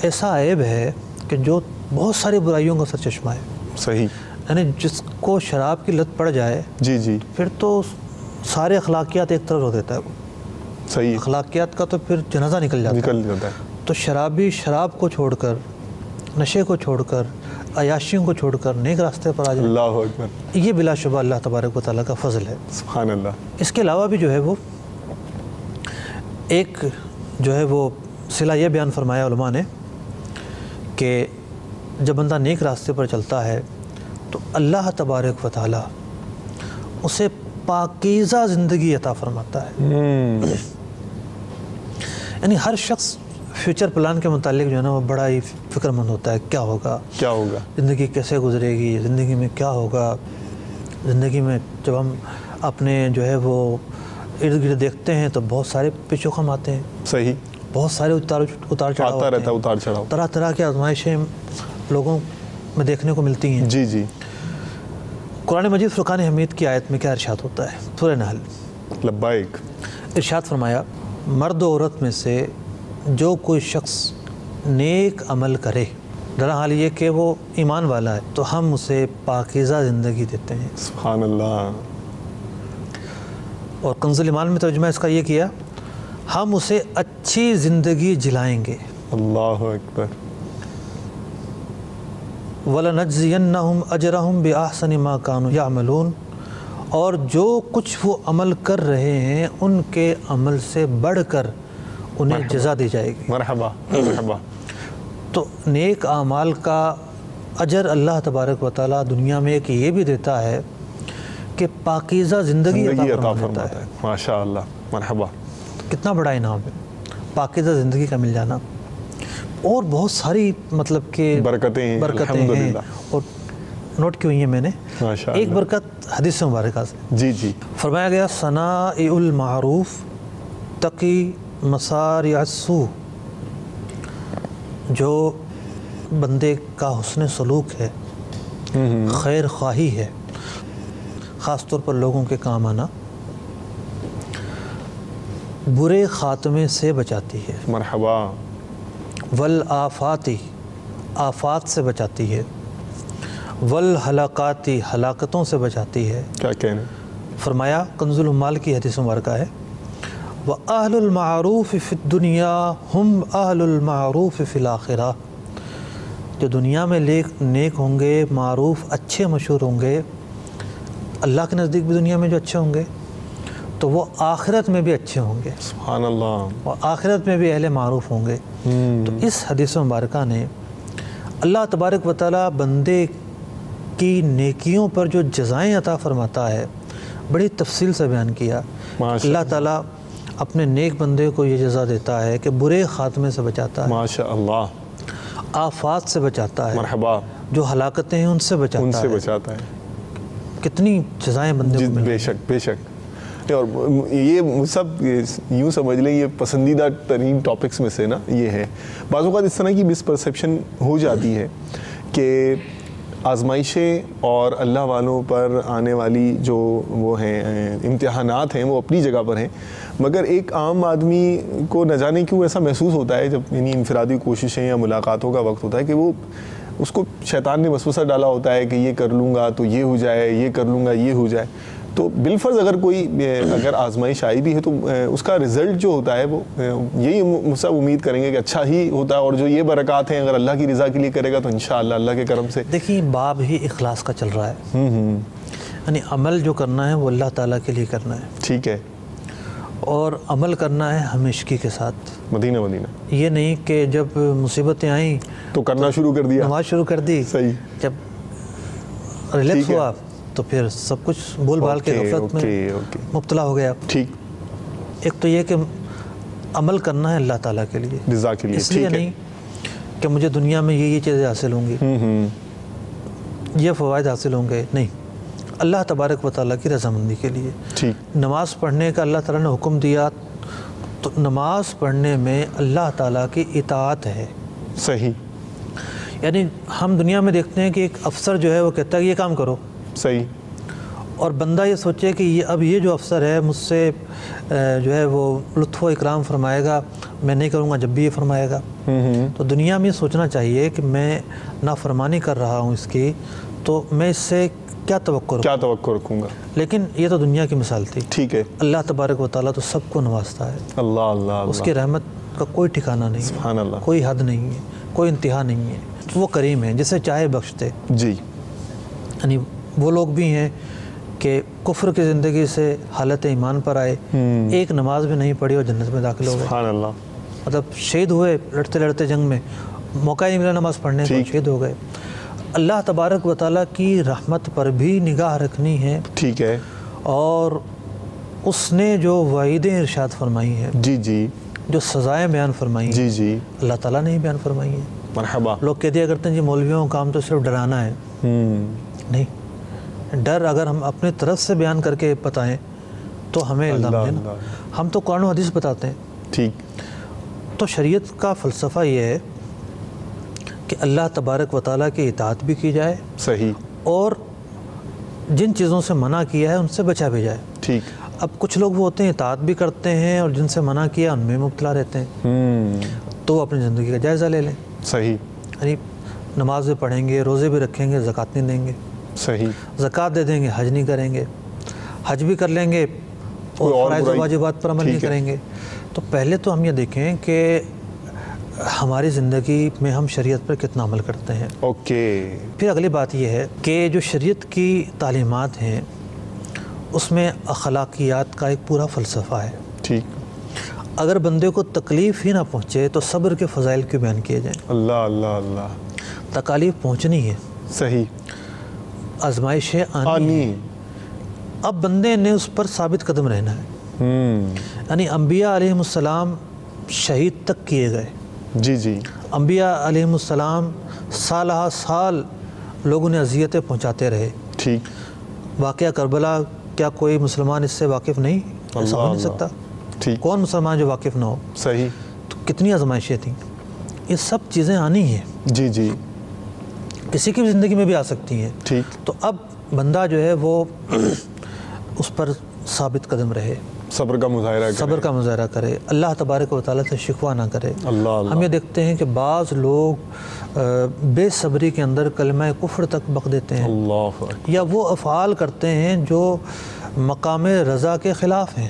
ایسا عیب ہے کہ جو بہت ساری برائیوں کا سرچشمہ ہے. صحیح. یعنی جس کو شراب کی لت پڑ جائے, جی جی, پھر تو سارے اخلاقیات ایک طرف ہو دیتا ہے. وہ صحیح, اخلاقیات کا تو پھر جنازہ نکل جاتا ہے. تو شرابی شراب کو چھوڑ کر, نشے کو چھوڑ کر, عیاشیوں کو چھوڑ کر نیک راستے پر آ جائے. اللہ اکبر. یہ بلا شبہ اللہ تبارک و تعالیٰ کا فضل ہے. سبحان اللہ. اس کے علاوہ بھی جو ہے وہ ایک جو ہے وہ صلہ یہ بیان فرمایا علماء نے کہ جب بندہ نیک راستے پر چلتا ہے تو اللہ تبارک و تعالیٰ اسے پاکیزہ زندگی عطا فرماتا ہے. یعنی ہر شخص فیوچر پلان کے متعلق جو ہے نا وہ بڑا ہی فکر مند ہوتا ہے, کیا ہوگا, زندگی کیسے گزرے گی, زندگی میں کیا ہوگا. زندگی میں جب ہم اپنے جو ہے وہ ارد گرد دیکھتے ہیں تو بہت سارے پیچ و خم آتے ہیں. صحیح. بہت سارے اتار چڑھاؤ, طرح طرح کی آزمائشیں لوگوں میں دیکھنے کو ملتی ہیں. جی جی. قرآن مجید فرقان حمید کی آیت میں کیا ارشاد ہوتا ہے؟ سورہ نحل. لبیک. ارشاد فرمایا, مرد و عورت میں سے جو کوئی شخص نیک عمل کرے, در حال یہ کہ وہ ایمان والا ہے, تو ہم اسے پاکیزہ زندگی دیتے ہیں. سبحان اللہ. اور کنز الایمان میں ترجمہ اس کا یہ کیا, ہم اسے اچھی زندگی جلائیں گے. اللہ اکبر. وَلَنَجْزِيَنَّهُمْ أَجْرَهُمْ بِأَحْسَنِ مَا كَانُوا يَعْمَلُونَ, اور جو کچھ وہ عمل کر رہے ہیں ان کے عمل سے بڑھ کر انہیں جزا دی جائے گی. مرحبا مرحبا. تو نیک اعمال کا اجر اللہ تبارک و تعالیٰ دنیا میں ایک یہ بھی دیتا ہے کہ پاکیزہ زندگی عطا فرماتا ہے. ماشاء اللہ. مرحبا. کتنا بڑا انعام ہے پاکیزہ زندگی کا مل جانا. اور بہت ساری مطلب کہ برکتیں ہیں اور نوٹ کی ہوئی ہیں میں نے، ماشاءاللہ. ایک برکت حدیث مبارکہ سے جی جی. فرمایا گیا صنائع المعروف تقی مصارع السوء، جو بندے کا حسن سلوک ہے، خیر خواہی ہے، خاص طور پر لوگوں کے کام آنا، برے خاتمے سے بچاتی ہے. مرحبا. والآفاتی، آفات سے بچاتی ہے، والہلاکاتی، ہلاکتوں سے بچاتی ہے. کیا کہنے. فرمایا کنز العمال کی حدیث مبارکہ ہے وَأَهْلُ الْمَعْرُوفِ فِي الدُّنْيَا هُمْ أَهْلُ الْمَعْرُوفِ فِي الْآخِرَةِ، جو دنیا میں نیک ہوں گے، معروف اچھے مشہور ہوں گے، اللہ کے نزدیک بھی دنیا میں جو اچھے ہوں گے تو وہ آخرت میں بھی اچھے ہوں گے. سبحان اللہ. اور آخرت میں بھی اہل معروف ہوں گے. تو اس حدیث مبارکہ نے اللہ تبارک و تعالیٰ بندے کی نیکیوں پر جو جزائیں عطا فرماتا ہے بڑی تفصیل سے بیان کیا. اللہ تعالیٰ اپنے نیک بندے کو یہ جزا دیتا ہے کہ برے خاتمے سے بچاتا ہے، ماشاء اللہ، آفات سے بچاتا ہے، مرحبا، جو ہلاکتیں ہیں ان سے بچاتا ہے. کتنی جزائیں بندے کو ملیں. بے شک بے شک. اور یہ سب یوں سمجھ لیں یہ پسندیدہ ترین ٹاپکس میں سے نا یہ ہے. بعض اوقات اس طرح کی مس پرسیپشن ہو جاتی ہے کہ آزمائشیں اور اللہ والوں پر آنے والی جو وہ ہیں امتحانات ہیں وہ اپنی جگہ پر ہیں، مگر ایک عام آدمی کو نہ جانے کیوں ایسا محسوس ہوتا ہے جب یعنی انفرادی کوششیں یا ملاقاتوں کا وقت ہوتا ہے کہ وہ اس کو شیطان نے وسوسہ ڈالا ہوتا ہے کہ یہ کر لوں گا تو یہ ہو جائے، یہ کر لوں گا یہ ہو جائے. تو بالفرض اگر آزمائش آئی بھی ہے تو اس کا رزلٹ جو ہوتا ہے وہ یہی سب امید کریں گے کہ اچھا ہی ہوتا ہے، اور جو یہ برکات ہیں اگر اللہ کی رضا کے لیے کرے گا تو انشاءاللہ اللہ کے کرم سے. دیکھیں باب ہی اخلاص کا چل رہا ہے، یعنی عمل جو کرنا ہے وہ اللہ تعالیٰ کے لیے کرنا ہے. ٹھیک ہے. اور عمل کرنا ہے ہمیشگی کے ساتھ. مدینہ مدینہ. یہ نہیں کہ جب مصیبتیں آئیں تو کرنا شروع کر دیا، نماز شروع کر دی، صحیح، جب ریلیکس ہوا تو پھر سب کچھ بول بال کے غفلت میں مبتلا ہو گیا. ٹھیک. ایک تو یہ کہ عمل کرنا ہے اللہ تعالیٰ کے لیے، رضا کے لیے، اس لیے نہیں کہ مجھے دنیا میں یہ چیزیں حاصل ہوں گی، یہ فوائد حاصل ہوں گے، نہیں، اللہ تبارک و تعالیٰ کی رضامندی کے لیے. ٹھیک. نماز پڑھنے کا اللہ تعالیٰ نے حکم دیا تو نماز پڑھنے میں اللہ تعالیٰ کی اطاعت ہے. صحیح. یعنی ہم دنیا میں دیکھتے ہیں کہ ایک افسر جو ہے وہ کہتا ہے کہ یہ کام کرو، صحیح، اور بندہ یہ سوچے کہ اب یہ جو افسر ہے مجھ سے جو ہے وہ لطف و اکرام فرمائے گا، میں نہیں کروں گا جب بھی یہ فرمائے گا. تو دنیا میں یہ سوچنا چاہیے کہ میں نافرمانی کر رہا ہوں اس کی، تو میں اس سے کیا توقع رکھوں گا. لیکن یہ تو دنیا کی مثال تھی. ٹھیک ہے. اللہ تبارک و تعالیٰ تو سب کو نوازتا ہے. اللہ اللہ. اس کی رحمت کا کوئی ٹھکانہ نہیں ہے، سبحان اللہ، کوئی حد نہیں ہے، کوئی انتہا نہیں ہے. وہ کریم ہے، جسے چاہے بخش دے. جی. یعنی وہ لوگ بھی ہیں کہ کفر کی زندگی سے حالت ایمان پر آئے، ایک نماز بھی نہیں پڑھی اور جنت میں داخل ہو گئے. سبحان اللہ. مطلب شہید ہوئے لڑتے لڑتے جنگ میں، موقع نہیں ملا نماز پڑھنے کا، شہید ہو گئے. اللہ تبارک و تعالیٰ کی رحمت پر بھی نگاہ رکھنی ہے. ٹھیک ہے. اور اس نے جو وعیدیں ارشاد فرمائی ہیں، جی جی، جو سزائیں بیان فرمائی ہیں، جی جی، اللہ تعالیٰ نے ہی بیان فرمائی ہیں. مرحبا. لوگ کہہ دیا کرتے ہیں جی مولویوں کا کام تو صرف ڈرانا ہے. نہیں، ڈر اگر ہم اپنے طرف سے بیان کر کے بتائیں تو ہمیں الزام دینا. ہم تو قرآن و حدیث بتاتے ہیں. ٹھیک. تو شریعت کا فلسفہ یہ ہے کہ اللہ تبارک و تعالیٰ کی اطاعت بھی کی جائے، صحیح، اور جن چیزوں سے منع کیا ہے ان سے بچا بھی جائے. ٹھیک. اب کچھ لوگ وہ ہوتے ہیں اطاعت بھی کرتے ہیں اور جن سے منع کیا ان میں مبتلا رہتے ہیں. تو وہ اپنی زندگی کا جائزہ لے لیں. صحیح. یعنی نماز بھی پڑھیں گے، روزے بھی رکھیں گے، زکوٰۃ نہیں دیں گے. صحیح. زکوٰۃ دے دیں گے، حج نہیں کریں گے، حج بھی کر لیں گے اور فرائض و واجبات پر عمل نہیں کریں گے. تو پہلے تو ہم یہ دیکھیں کہ ہماری زندگی میں ہم شریعت پر کتنا عمل کرتے ہیں. اوکے. پھر اگلی بات یہ ہے کہ جو شریعت کی تعلیمات ہیں اس میں اخلاقیات کا ایک پورا فلسفہ ہے. ٹھیک. اگر بندے کو تکلیف ہی نہ پہنچے تو صبر کے فضائل کیوں بیان کیے جائیں. اللہ اللہ اللہ. تکالیف پہنچنی ہے، صحیح، آزمائشیں آنی. اب بندے نے اس پر ثابت قدم رہنا ہے. یعنی انبیاء علیہم السلام شہید تک کیے گئے. جی جی. انبیاء علیہم السلام سالہ سال لوگ انہیں اذیتیں پہنچاتے رہے. ٹھیک. واقعہ کربلا کیا کوئی مسلمان اس سے واقف نہیں؟ ایسا ہو نہیں سکتا. ٹھیک. کون مسلمان جو واقف نہ ہو؟ صحیح. تو کتنی آزمائشیں تھیں. یہ سب چیزیں آنی ہیں. جی جی. کسی کی بھی زندگی میں بھی آ سکتی ہیں. ٹھیک. تو اب بندہ جو ہے وہ اس پر ثابت قدم رہے, صبر کا مظاہرہ کرے, صبر کا مظاہرہ کرے, اللہ تبارک و تعالیٰ سے شکوہ نہ کرے. اللہ. ہم یہ دیکھتے ہیں کہ بعض لوگ بے صبری کے اندر کلمہ کفر تک بک دیتے ہیں, اللہ, یا وہ افعال کرتے ہیں جو مقام رضا کے خلاف ہیں,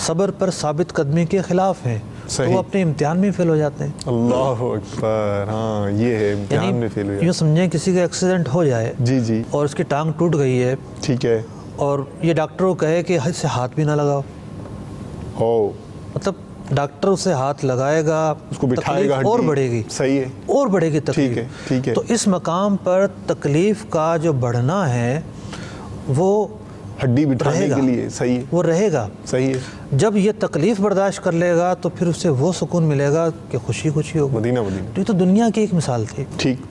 صبر پر ثابت قدمی کے خلاف ہیں, تو وہ اپنے امتحان میں فیل ہو جاتے ہیں. اللہ اکبر. ہاں یہ ہے, امتحان میں فیل ہو جاتے ہیں. یوں سمجھیں کسی کا ایکسیڈنٹ ہو جائے جی جی, اور اس کی ٹانگ ٹوٹ گئی ہے. ٹھیک ہے. اور یہ ڈاکٹر کو کہے کہ اسے ہاتھ بھی نہ لگاؤ. ہو, مطلب ڈاکٹر اسے ہاتھ لگائے گا, اس کو بٹھائے گا, اور بڑھے گی. صحیح ہے, اور بڑھے گی تکلیف. ٹھیک ہے. ٹھیک ہے. تو اس مقام پر تکلیف کا جو بڑھنا ہے وہ ہڈی بٹھانے کے لیے. صحیح ہے, وہ رہے گا. صحیح ہے. جب یہ تکلیف برداشت کر لے گا تو پھر اسے وہ سکون ملے گا کہ خوشی خوشی ہوگی. مدینہ مدینہ. یہ تو دنیا کی ایک مثال تھی. ٹھیک.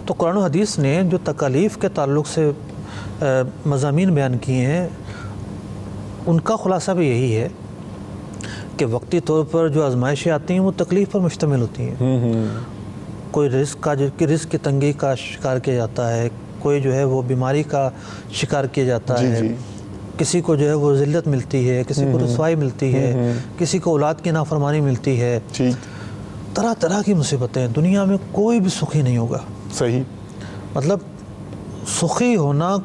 تو قرآن و حدیث نے جو تکالیف کے تعلق سے مضامین بیان کیے ہیں ان کا خلاصہ بھی یہی ہے کہ وقتی طور پر جو آزمائشیں آتی ہیں وہ تکلیف پر مشتمل ہوتی ہیں. کوئی رزق کی تنگی کا شکار کیا جاتا ہے, کوئی جو ہے وہ بیماری کا شکار کیا جاتا ہے, کسی کو جو ہے وہ ذلت ملتی ہے, کسی کو رسوائی ملتی ہے, کسی کو اولاد کی نافرمانی ملتی ہے. طرح طرح کی مصیبتیں. دنیا میں کوئی بھی سخی نہیں ہوگا. صحیح. مطلب سخی ہونا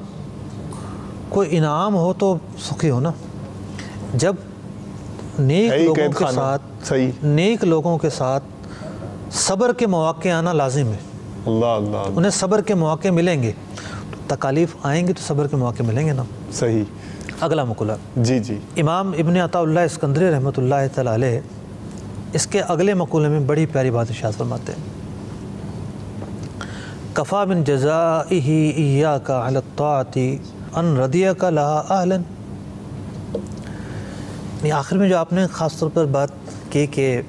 کوئی انعام ہو تو سخی ہونا, جب نیک لوگوں کے ساتھ, نیک لوگوں کے ساتھ صبر کے مواقع آنا لازم ہے. اللہ اللہ. انہیں صبر کے مواقع ملیں گے, تکالیف آئیں گے تو صبر کے مواقع ملیں گے نا. صحیح. اگلا مقولہ. جی جی. امام ابن عطا اللہ اسکندری رحمۃ اللہ تعالیٰ علیہ اس کے اگلے مقولے میں بڑی پیاری بات ارشاد فرماتے ہیں, کفا من جزائہ ایاک علی الطاعۃ ان ردیک لہا اہلا. آخر میں جو آپ نے خاص طور پر بات کی کہ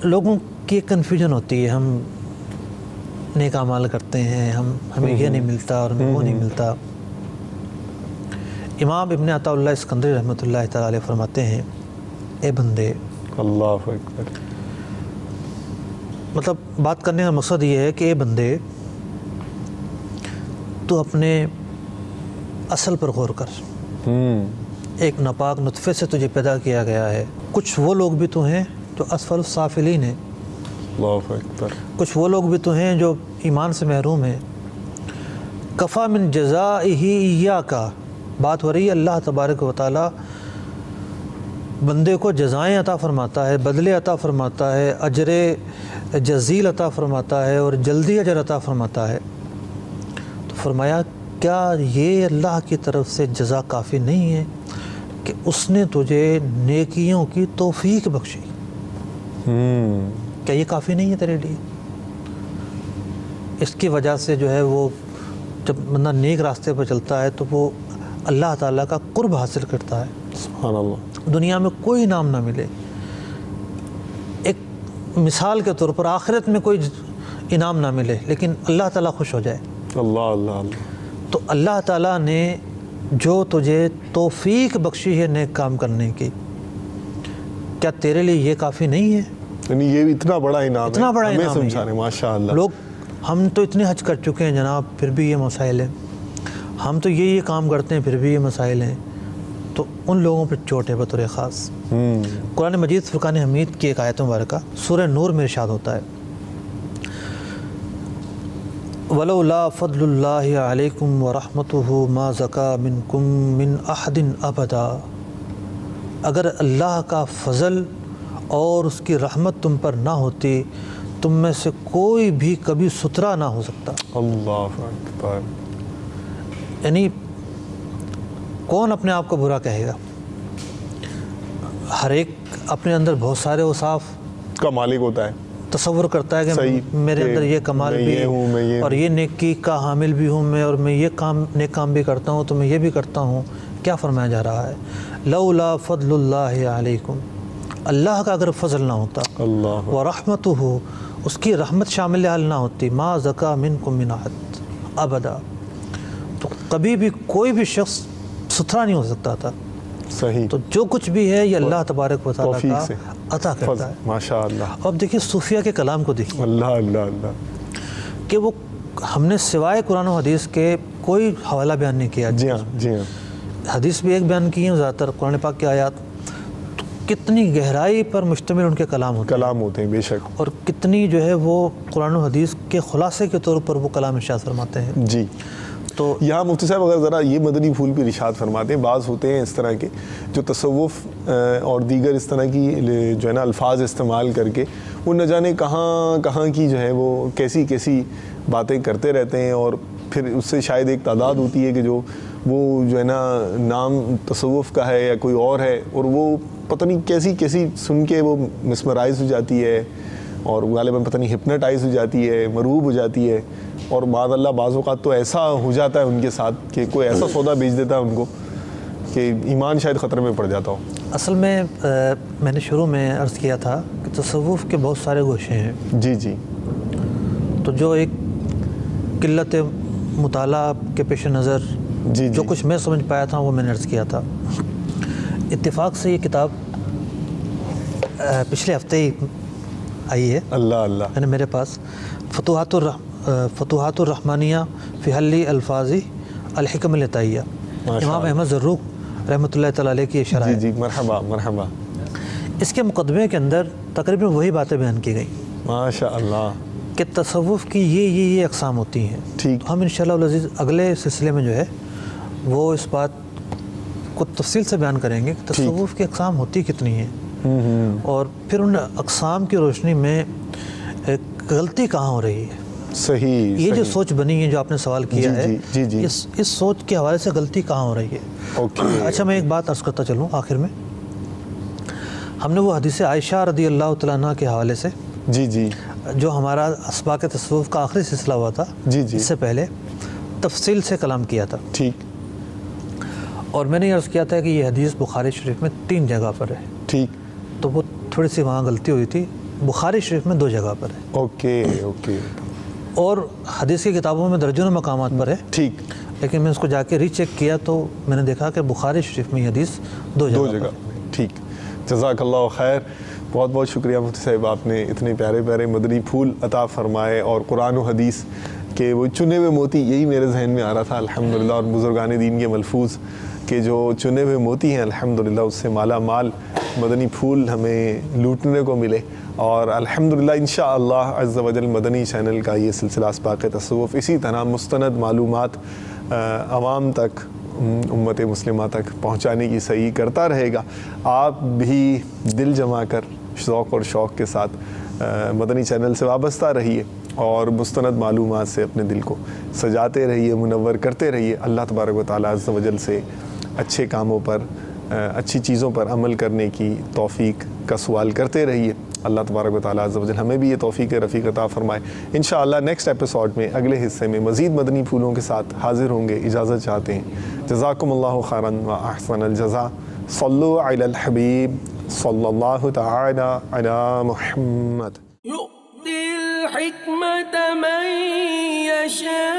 لوگوں کی کنفیوژن ہوتی ہے, ہم نیک اعمال کرتے ہیں, ہمیں یہ نہیں ملتا اور ہمیں وہ نہیں ملتا. امام ابن عطا اللہ اسکندری رحمۃ اللہ تعالیٰ علیہ فرماتے ہیں, اے بندے, اللہ اکبر, مطلب بات کرنے کا مقصد یہ ہے کہ اے بندے تو اپنے اصل پر غور کر. ایک ناپاک نطفے سے تجھے پیدا کیا گیا ہے. کچھ وہ لوگ بھی تو ہیں جو اسفل السافلین ہیں, اللہ اکبر, کچھ وہ لوگ بھی تو ہیں جو ایمان سے محروم ہیں. کفا من جزائہ ایاک, بات ہو رہی ہے اللہ تبارک و تعالیٰ بندے کو جزائیں عطا فرماتا ہے, بدلے عطا فرماتا ہے, اجر جزیل عطا فرماتا ہے اور جلدی اجر عطا فرماتا ہے. تو فرمایا کیا یہ اللہ کی طرف سے جزا کافی نہیں ہے کہ اس نے تجھے نیکیوں کی توفیق بخشی؟ کیا یہ کافی نہیں ہے تیرے لیے؟ اس کی وجہ سے جو ہے وہ جب بندہ نیک راستے پر چلتا ہے تو وہ اللہ تعالیٰ کا قرب حاصل کرتا ہے. سبحان اللہ. دنیا میں کوئی انعام نہ ملے, ایک مثال کے طور پر آخرت میں کوئی انعام نہ ملے, لیکن اللہ تعالیٰ خوش ہو جائے. اللہ اللہ اللہ. تو اللہ تعالیٰ نے جو تجھے توفیق بخشی ہے نیک کام کرنے کی, کیا تیرے لیے یہ کافی نہیں ہے؟ یعنی یہ بھی اتنا بڑا انعام ہے, اتنا بڑا ہمیں انعام سمجھانے. ماشاء اللہ. لوگ ہم تو اتنے حج کر چکے ہیں جناب, پھر بھی یہ مسائل ہیں. ہم تو یہ کام کرتے ہیں پھر بھی یہ مسائل ہیں. تو ان لوگوں پر چوٹ ہے بطور خاص. قرآن مجید فرقان حمید کی ایک آیت مبارکہ سورہ نور میں ارشاد ہوتا ہے, وَلَوْلَا فَضْلُ اللَّهِ عَلَيْكُمْ وَرَحْمَتُهُ مَا زَكَى مِنْكُمْ مِنْ أَحَدٍ أَبَدًا. اگر اللہ کا فضل اور اس کی رحمت تم پر نہ ہوتی تم میں سے کوئی بھی کبھی ستھرا نہ ہو سکتا. اللہ اکبر. یعنی کون اپنے آپ کو برا کہے گا؟ ہر ایک اپنے اندر بہت سارے اوصاف کا مالک ہوتا ہے, تصور کرتا ہے کہ میرے اندر یہ کمال بھی ہے اور یہ نیکی کا حامل بھی ہوں میں, اور میں یہ نیک کام بھی کرتا ہوں تو میں یہ بھی کرتا ہوں. کیا فرمایا جا رہا ہے؟ لولا فضل اللہ علیکم, اللہ کا اگر فضل نہ ہوتا اللہ ورحمتہ اس کی رحمت شامل حال نہ ہوتی ما زکا منکم من احد ابدا تو کبھی بھی کوئی بھی شخص ستھرا نہیں ہو سکتا تھا. صحیح. تو جو کچھ بھی ہے یہ اللہ تبارک و تعالیٰ توفیق کا سے عطا کرتا ہے. ماشاء اللہ. اب دیکھیے صوفیہ کے کلام کو دیکھیے اللہ اللہ اللہ. کہ وہ ہم نے سوائے قرآن و حدیث کے کوئی حوالہ بیان نہیں کیا. جی ہاں جی ہاں. حدیث بھی ایک بیان کی ہیں زیادہ تر قرآن پاک کی آیات. تو کتنی گہرائی پر مشتمل ان کے کلام ہوتے ہیں بے شک. اور کتنی جو ہے وہ قرآن و حدیث کے خلاصے کے طور پر وہ کلام ارشاد فرماتے ہیں. جی. تو یہاں مفتی صاحب اگر ذرا یہ مدنی پھول بھی ارشاد فرماتے ہیں. بعض ہوتے ہیں اس طرح کے جو تصوف اور دیگر اس طرح کی جو ہے نا الفاظ استعمال کر کے وہ نہ جانے کہاں کہاں کی جو ہے وہ کیسی کیسی باتیں کرتے رہتے ہیں، اور پھر اس سے شاید ایک تعداد ہوتی ہے کہ جو وہ جو ہے نا نام تصوف کا ہے یا کوئی اور ہے، اور وہ پتہ نہیں کیسی کیسی سن کے وہ مسمرائز ہو جاتی ہے، اور غالباً پتہ نہیں ہپناٹائز ہو جاتی ہے، مرعوب ہو جاتی ہے، اور معاذ اللہ بعض اوقات تو ایسا ہو جاتا ہے ان کے ساتھ کہ کوئی ایسا سودا بیچ دیتا ہے ان کو کہ ایمان شاید خطرے میں پڑ جاتا ہو. اصل میں میں نے شروع میں عرض کیا تھا کہ تصوف کے بہت سارے گوشے ہیں. جی جی. تو جو ایک قلت مطالعہ کے پیش نظر جی جو کچھ میں سمجھ پایا تھا وہ میں نے عرض کیا تھا. اتفاق سے یہ کتاب پچھلے ہفتے ہی آئی ہے. اللہ اللہ. میں نے میرے پاس فتوحات الرحمانیہ فی حل الفاظی الحکم العطائیہ امام احمد زروق رحمۃ اللہ تعالیٰ علیہ کی شرح. جی جی مرحبا مرحبا. اس کے مقدمے کے اندر تقریباً وہی باتیں بیان کی گئیں ماشاء اللہ کہ تصوف کی یہ اقسام ہوتی ہیں. ٹھیک. ہم انشاءاللہ العزیز اگلے سلسلے میں جو ہے وہ اس بات کو تفصیل سے بیان کریں گے کہ تصوف کی اقسام ہوتی کتنی ہیں، اور پھر ان اقسام کی روشنی میں غلطی کہاں ہو رہی ہے. صحیح. یہ جو سوچ بنی ہے جو آپ نے سوال کیا ہے جی اس سوچ کے حوالے سے غلطی کہاں ہو رہی ہے. اچھا میں ایک بات عرض کرتا چلوں آخر میں. ہم نے وہ حدیث عائشہ رضی اللہ تعالیٰ عنہ کے حوالے سے جی جی جو ہمارا اسباق تصوف کا آخری سلسلہ ہوا تھا اس سے پہلے تفصیل سے کلام کیا تھا. ٹھیک. اور میں نے عرض کیا تھا کہ یہ حدیث بخاری شریف میں 3 جگہ پر ہے. ٹھیک. تو وہ تھوڑی سی وہاں غلطی ہوئی تھی. بخاری شریف میں 2 جگہ پر ہے. Okay okay. اور حدیث کی کتابوں میں درجنوں مقامات پر ہے. ٹھیک. لیکن میں اس کو جا کے ری چیک کیا تو میں نے دیکھا کہ بخاری شریف میں یہ حدیث 2 جگہ. ٹھیک. جزاک اللہ خیر. بہت بہت شکریہ مفتی صاحب، آپ نے اتنے پیارے پیارے مدنی پھول عطا فرمائے، اور قرآن و حدیث کے وہ چنے ہوئے موتی، یہی میرے ذہن میں آ رہا تھا الحمدللہ. اور بزرگان دین کے ملفوظ کہ جو چنے ہوئے موتی ہیں الحمدللہ اس سے مالا مال مدنی پھول ہمیں لوٹنے کو ملے. اور الحمدللہ انشاءاللہ عز و جل مدنی چینل کا یہ سلسلہ اسباق تصوف اسی طرح مستند معلومات عوام تک، امت مسلمہ تک پہنچانے کی صحیح کرتا رہے گا. آپ بھی دل جما کر ذوق اور شوق کے ساتھ مدنی چینل سے وابستہ رہیے، اور مستند معلومات سے اپنے دل کو سجاتے رہیے، منور کرتے رہیے. اللہ تبارک و تعالیٰ عز و جل سے اچھے کاموں پر، اچھی چیزوں پر عمل کرنے کی توفیق کا سوال کرتے رہیے. اللہ تبارک و تعالیٰ عز و جل ہمیں بھی یہ توفیق رفیق عطا فرمائے. انشاءاللہ نیکسٹ ایپیسوڈ میں، اگلے حصے میں مزید مدنی پھولوں کے ساتھ حاضر ہوں گے. اجازت چاہتے ہیں. جزاکم اللہ خیرا و احسن الجزاء. صلو علی الحبیب صلی اللہ تعالی علی محمد. يؤتي الحكمة من يشاء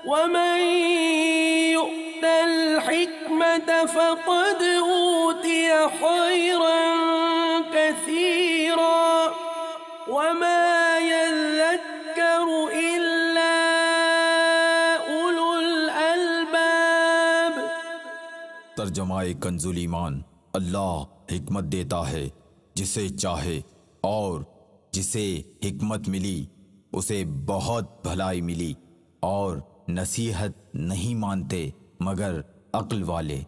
ومن يؤت الحكمة فقد أوتي خيرا كثيرا وما يذكر إلا أولو الألباب. ترجمہ کنز ایمان. اللہ حکمت دیتا ہے جسے چاہے، اور جسے حکمت ملی اسے بہت بھلائی ملی، اور نصیحت نہیں مانتے مگر عقل والے.